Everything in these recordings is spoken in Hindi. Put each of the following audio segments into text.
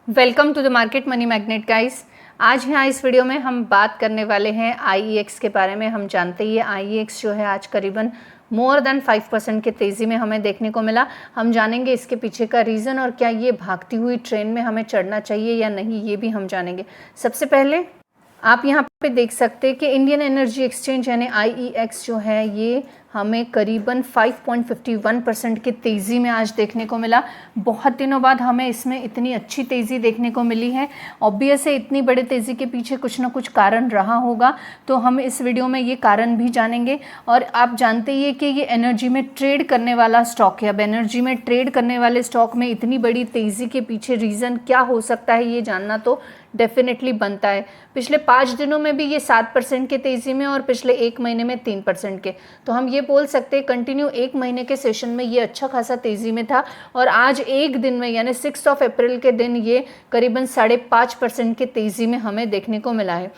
Welcome to the market money magnet guys. आज यहाँ इस वीडियो में हम बात करने वाले हैं IEX के बारे में। हम जानते ही IEX जो है आज करीबन मोर देन 5% की तेज़ी में हमें देखने को मिला। हम जानेंगे इसके पीछे का रीज़न और क्या ये भागती हुई ट्रेन में हमें चढ़ना चाहिए या नहीं, ये भी हम जानेंगे। सबसे पहले आप यहाँ पे देख सकते हैं कि इंडियन एनर्जी एक्सचेंज यानी IEX जो है ये हमें करीबन 5.51% की तेज़ी में आज देखने को मिला। बहुत दिनों बाद हमें इसमें इतनी अच्छी तेज़ी देखने को मिली है। ऑब्वियस है इतनी बड़ी तेज़ी के पीछे कुछ ना कुछ कारण रहा होगा, तो हम इस वीडियो में ये कारण भी जानेंगे। और आप जानते ही है कि ये एनर्जी में ट्रेड करने वाला स्टॉक है। अब एनर्जी में ट्रेड करने वाले स्टॉक में इतनी बड़ी तेज़ी के पीछे रीज़न क्या हो सकता है, ये जानना तो डेफिनेटली बनता है। पिछले 5 दिनों में भी ये 7% के तेज़ी में और पिछले 1 महीने में 3% के, तो हम ये बोल सकते हैं कंटिन्यू 1 महीने के सेशन में ये अच्छा खासा तेज़ी में था। और आज एक दिन में यानी 6 अप्रैल के दिन ये करीबन 5.5% के तेज़ी में हमें देखने को मिला है।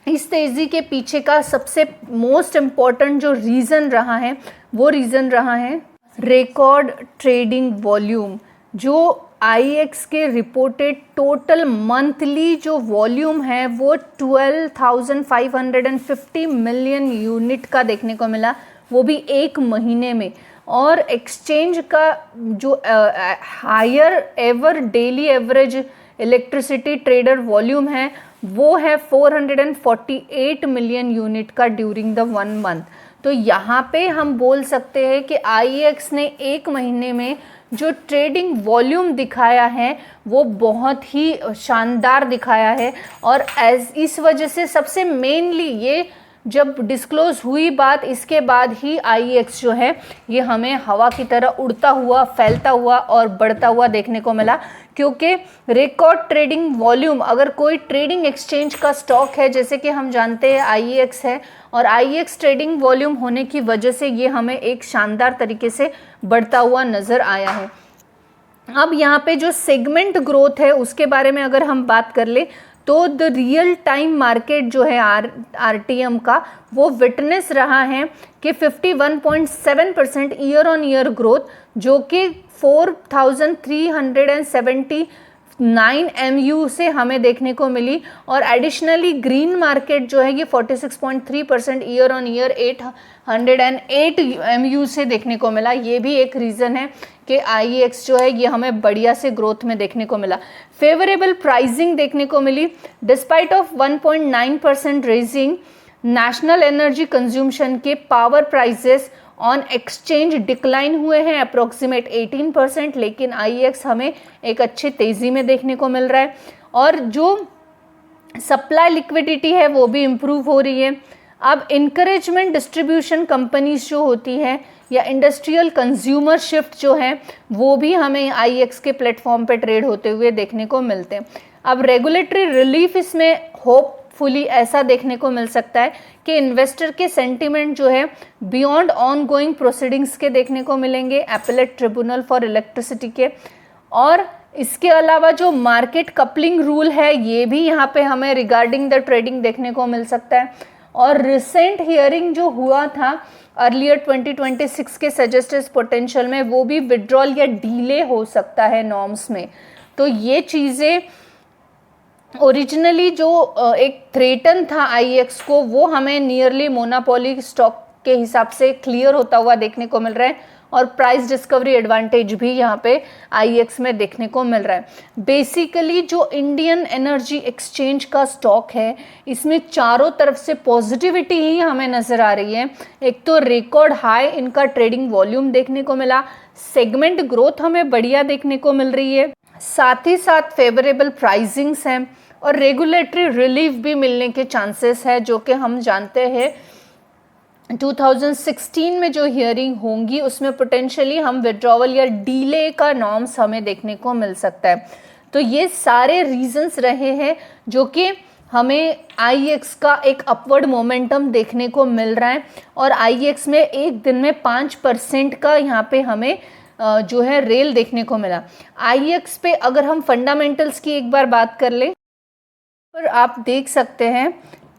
इस तेज़ी के पीछे का सबसे मोस्ट इम्पॉर्टेंट जो रीज़न रहा है वो रीज़न रहा है रिकॉर्ड ट्रेडिंग वॉल्यूम। जो IEX के रिपोर्टेड टोटल मंथली जो वॉल्यूम है वो 12,550 मिलियन यूनिट का देखने को मिला, वो भी एक महीने में। और एक्सचेंज का जो higher ever daily average electricity trader volume है वो है 448 मिलियन यूनिट का ड्यूरिंग द 1 मंथ। तो यहाँ पे हम बोल सकते हैं कि IEX ने एक महीने में जो ट्रेडिंग वॉल्यूम दिखाया है वो बहुत ही शानदार दिखाया है। और इस वजह से सबसे मेनली ये जब डिस्क्लोज हुई बात, इसके बाद ही IEX जो है ये हमें हवा की तरह उड़ता हुआ, फैलता हुआ और बढ़ता हुआ देखने को मिला। क्योंकि रिकॉर्ड ट्रेडिंग वॉल्यूम, अगर कोई ट्रेडिंग एक्सचेंज का स्टॉक है जैसे कि हम जानते हैं IEX है, और IEX ट्रेडिंग वॉल्यूम होने की वजह से ये हमें एक शानदार तरीके से बढ़ता हुआ नज़र आया है। अब यहाँ पे जो सेगमेंट ग्रोथ है उसके बारे में अगर हम बात कर ले तो द रियल टाइम मार्केट जो है RTM का वो विटनेस रहा है कि 51.7% ईयर ऑन ईयर ग्रोथ, जो कि 4,379 MU से हमें देखने को मिली। और एडिशनली ग्रीन मार्केट जो है ये 46.3% ईयर ऑन ईयर 808 MU से देखने को मिला। ये भी एक रीज़न है कि IEX जो है ये हमें बढ़िया से ग्रोथ में देखने को मिला। फेवरेबल प्राइसिंग देखने को मिली despite of 1.9% raising. National energy consumption के power prices on exchange decline हुए हैं अप्रोक्सीमेट 18%, लेकिन IEX हमें एक अच्छी तेज़ी में देखने को मिल रहा है। और जो सप्लाई लिक्विडिटी है वो भी इम्प्रूव हो रही है। अब इंकरेजमेंट डिस्ट्रीब्यूशन कंपनीज जो होती है या इंडस्ट्रियल कंज्यूमर शिफ्ट जो है वो भी हमें IEX के प्लेटफॉर्म पे ट्रेड होते हुए देखने को मिलते हैं। अब रेगुलेटरी रिलीफ इसमें होपफुली ऐसा देखने को मिल सकता है कि इन्वेस्टर के सेंटिमेंट जो है बियॉन्ड ऑन गोइंग प्रोसीडिंग्स के देखने को मिलेंगे, एपेलेट ट्रिब्यूनल फॉर इलेक्ट्रिसिटी के। और इसके अलावा जो मार्केट कपलिंग रूल है ये भी यहाँ पे हमें रिगार्डिंग द ट्रेडिंग देखने को मिल सकता है। और रिसेंट हियरिंग जो हुआ था अर्लियर 2026 के सजेस्टेड पोटेंशियल में, वो भी विड्रॉल या डीले हो सकता है नॉर्म्स में। तो ये चीज़ें ओरिजिनली जो एक थ्रेटन था IEX को, वो हमें नियरली मोनोपोली स्टॉक के हिसाब से क्लियर होता हुआ देखने को मिल रहा है। और प्राइस डिस्कवरी एडवांटेज भी यहाँ पे IEX में देखने को मिल रहा है। बेसिकली जो इंडियन एनर्जी एक्सचेंज का स्टॉक है इसमें चारों तरफ से पॉजिटिविटी ही हमें नज़र आ रही है। एक तो रिकॉर्ड हाई इनका ट्रेडिंग वॉल्यूम देखने को मिला, सेगमेंट ग्रोथ हमें बढ़िया देखने को मिल रही है, साथ ही साथ फेवरेबल प्राइसिंग्स हैं और रेगुलेटरी रिलीफ भी मिलने के चांसेस है, जो कि हम जानते हैं 2016 में जो हियरिंग होंगी उसमें पोटेंशियली हम विड्रॉवल या डीले का नॉर्म्स हमें देखने को मिल सकता है। तो ये सारे रीजंस रहे हैं जो कि हमें IEX का एक अपवर्ड मोमेंटम देखने को मिल रहा है। और IEX में एक दिन में 5% का यहाँ पे हमें जो है रेल देखने को मिला। IEX पे अगर हम फंडामेंटल्स की एक बार बात कर ले, पर आप देख सकते हैं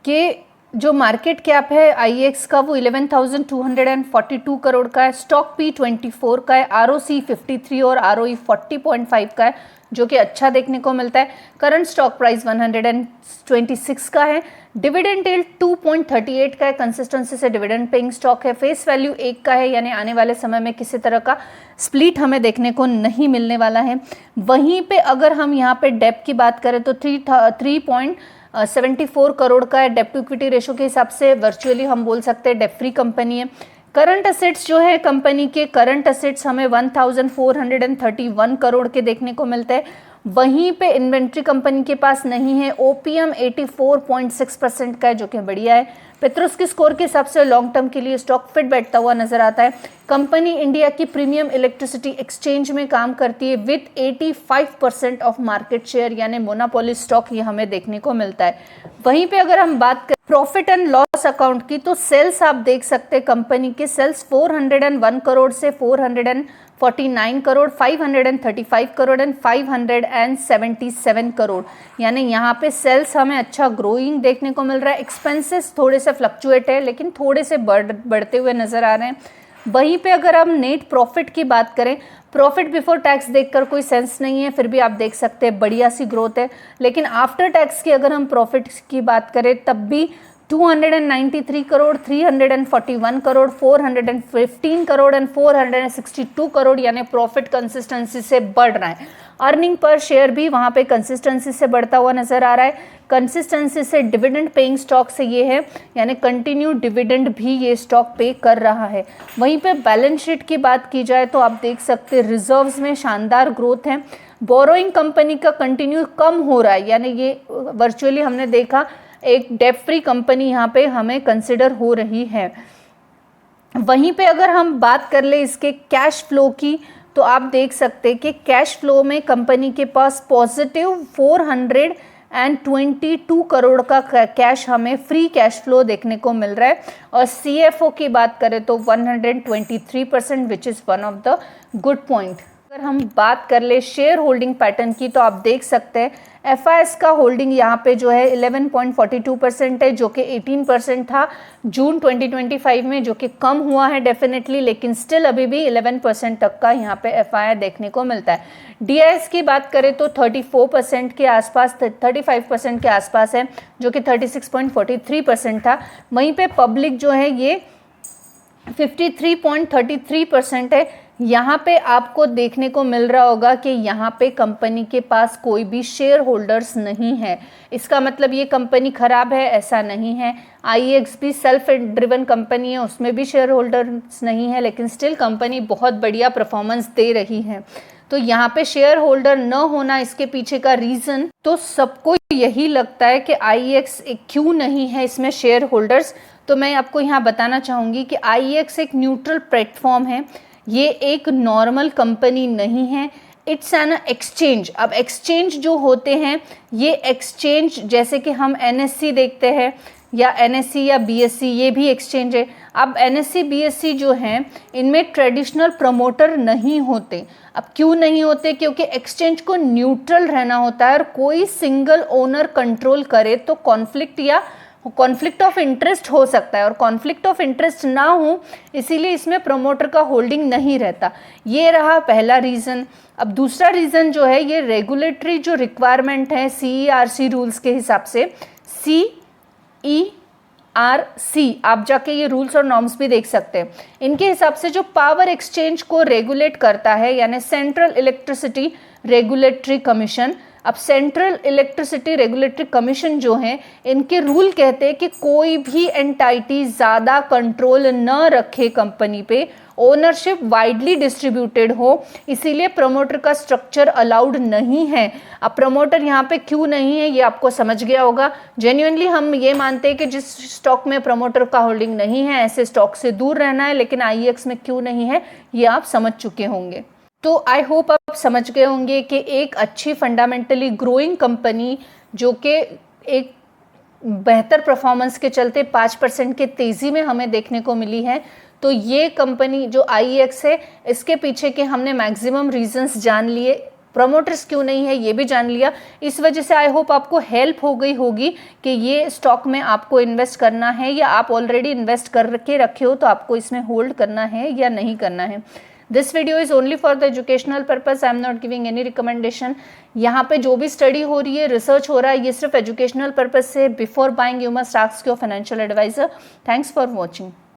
कि जो मार्केट कैप है आईएक्स का वो 11,242 करोड़ का है, स्टॉक पी 24 का है, आरओसी 53 और आरओई 40.5 का है, जो कि अच्छा देखने को मिलता है। करंट स्टॉक प्राइस 126 का है, डिविडेंड यील्ड 2.38 का है, कंसिस्टेंसी से डिविडेंड पेइंग स्टॉक है, फेस वैल्यू 1 का है, यानी आने वाले समय में किसी तरह का स्प्लिट हमें देखने को नहीं मिलने वाला है। वहीं पे अगर हम यहाँ पे डेप की बात करें तो 3.74 करोड़ का है, डेप टू इक्विटी रेशो के हिसाब से वर्चुअली हम बोल सकते हैं डेप फ्री कंपनी है। करंट असेट्स जो है कंपनी के, करंट असेट्स हमें 1431 करोड़ के देखने को मिलते हैं। वहीं पे इन्वेंट्री कंपनी के पास नहीं है, ओपीएम 84.6% का है, जो कि बढ़िया है। पेट्रोस्की स्कोर के हिसाब से लॉन्ग टर्म के लिए स्टॉक फिट बैठता हुआ नजर आता है। कंपनी इंडिया की प्रीमियम इलेक्ट्रिसिटी एक्सचेंज में काम करती है विथ 85% ऑफ मार्केट शेयर, यानी मोनोपोली स्टॉक ये हमें देखने को मिलता है। वहीं पे अगर हम बात करें प्रॉफिट एंड लॉस अकाउंट की, तो सेल्स आप देख सकते हैं कंपनी के सेल्स 401 करोड़ से 449 करोड़, 535 करोड़ एंड 577 करोड़, यानी यहाँ पे सेल्स हमें अच्छा ग्रोइंग देखने को मिल रहा है। एक्सपेंसेस थोड़े से फ्लक्चुएट है, लेकिन थोड़े से बढ़ते हुए नजर आ रहे हैं। वहीं पे अगर हम नेट प्रॉफिट की बात करें, प्रॉफिट बिफोर टैक्स देखकर कोई सेंस नहीं है, फिर भी आप देख सकते हैं बढ़िया सी ग्रोथ है। लेकिन आफ्टर टैक्स की अगर हम प्रॉफिट की बात करें तब भी 293 करोड़, 341 करोड़, 415 करोड़ एंड 462 करोड़, यानी प्रॉफिट कंसिस्टेंसी से बढ़ रहा है। अर्निंग पर शेयर भी वहाँ पे कंसिस्टेंसी से बढ़ता हुआ नजर आ रहा है। कंसिस्टेंसी से डिविडेंड पेइंग स्टॉक से ये है, यानी कंटिन्यू डिविडेंड भी ये स्टॉक पे कर रहा है। वहीं पे बैलेंस शीट की बात की जाए तो आप देख सकते हैं रिजर्व्स में शानदार ग्रोथ है। बोरोइंग कंपनी का कंटिन्यू कम हो रहा है, यानी ये वर्चुअली हमने देखा एक डेप फ्री कंपनी यहाँ पे हमें कंसिडर हो रही है। वहीं पे अगर हम बात कर ले इसके कैश फ्लो की, तो आप देख सकते हैं कि कैश फ्लो में कंपनी के पास पॉजिटिव 422 करोड़ का कैश हमें फ्री कैश फ्लो देखने को मिल रहा है। और सीएफओ की बात करें तो 123%, which is one of the good point. अगर हम बात कर ले शेयर होल्डिंग पैटर्न की, तो आप देख सकते हैं एफआईएस का होल्डिंग यहाँ पे जो है 11.42% है, जो कि 18% था जून 2025 में, जो कि कम हुआ है डेफिनेटली, लेकिन स्टिल अभी भी 11% तक का यहाँ पे एफआईआई देखने को मिलता है। डीआईएस की बात करें तो 34% के आसपास, 35% के आसपास है, जो कि 36.43% था। वहीं पे पब्लिक जो है ये 53.33% है। यहाँ पे आपको देखने को मिल रहा होगा कि यहाँ पे कंपनी के पास कोई भी शेयर होल्डर्स नहीं है। इसका मतलब ये कंपनी खराब है, ऐसा नहीं है। आईएक्स भी सेल्फ ड्रिवन कंपनी है, उसमें भी शेयर होल्डर्स नहीं है, लेकिन स्टिल कंपनी बहुत बढ़िया परफॉर्मेंस दे रही है। तो यहाँ पे शेयर होल्डर न होना, इसके पीछे का रीज़न तो सबको यही लगता है कि आईएक्स क्यों नहीं है इसमें शेयर होल्डर्स। तो मैं आपको यहाँ बताना चाहूँगी कि आईएक्स एक न्यूट्रल प्लेटफॉर्म है, ये एक नॉर्मल कंपनी नहीं है, इट्स एन एक्सचेंज। अब एक्सचेंज जो होते हैं, ये एक्सचेंज जैसे कि हम एनएससी देखते हैं या एनएससी या बीएससी, ये भी एक्सचेंज है। अब एनएससी बीएससी जो हैं, इनमें ट्रेडिशनल प्रमोटर नहीं होते। अब क्यों नहीं होते? क्योंकि एक्सचेंज को न्यूट्रल रहना होता है, और कोई सिंगल ओनर कंट्रोल करे तो कॉन्फ्लिक्ट ऑफ इंटरेस्ट हो सकता है, और कॉन्फ्लिक्ट ऑफ इंटरेस्ट ना हो इसीलिए इसमें प्रमोटर का होल्डिंग नहीं रहता। ये रहा पहला रीज़न। अब दूसरा रीज़न जो है, ये रेगुलेटरी जो रिक्वायरमेंट है सीईआरसी रूल्स के हिसाब से, CERC, आप जाके ये रूल्स और नॉर्म्स भी देख सकते हैं। इनके हिसाब से जो पावर एक्सचेंज को रेगुलेट करता है, यानी सेंट्रल इलेक्ट्रिसिटी रेगुलेटरी कमीशन। अब सेंट्रल इलेक्ट्रिसिटी रेगुलेटरी कमीशन जो है, इनके रूल कहते हैं कि कोई भी एंटाइटी ज़्यादा कंट्रोल न रखे कंपनी पे, ओनरशिप वाइडली डिस्ट्रीब्यूटेड हो, इसीलिए प्रमोटर का स्ट्रक्चर अलाउड नहीं है। अब प्रमोटर यहाँ पे क्यों नहीं है, ये आपको समझ गया होगा। जेन्युइनली हम ये मानते हैं कि जिस स्टॉक में प्रमोटर का होल्डिंग नहीं है, ऐसे स्टॉक से दूर रहना है, लेकिन आईएक्स में क्यों नहीं है ये आप समझ चुके होंगे। तो आई होप आप समझ गए होंगे कि एक अच्छी फंडामेंटली ग्रोइंग कंपनी जो कि एक बेहतर परफॉर्मेंस के चलते 5% के तेज़ी में हमें देखने को मिली है। तो ये कंपनी जो आईएक्स है, इसके पीछे के हमने मैक्सिमम रीजंस जान लिए। प्रोमोटर्स क्यों नहीं है ये भी जान लिया। इस वजह से आई होप आपको हेल्प हो गई होगी कि ये स्टॉक में आपको इन्वेस्ट करना है या आप ऑलरेडी इन्वेस्ट करके रखे हो तो आपको इसमें होल्ड करना है या नहीं करना है। This video is only for the educational purpose, I am not giving any recommendation. यहाँ पे जो भी स्टडी हो रही है, रिसर्च हो रहा है, ये सिर्फ एजुकेशनल पर्पज से। Before buying you must ask your financial advisor. Thanks for watching.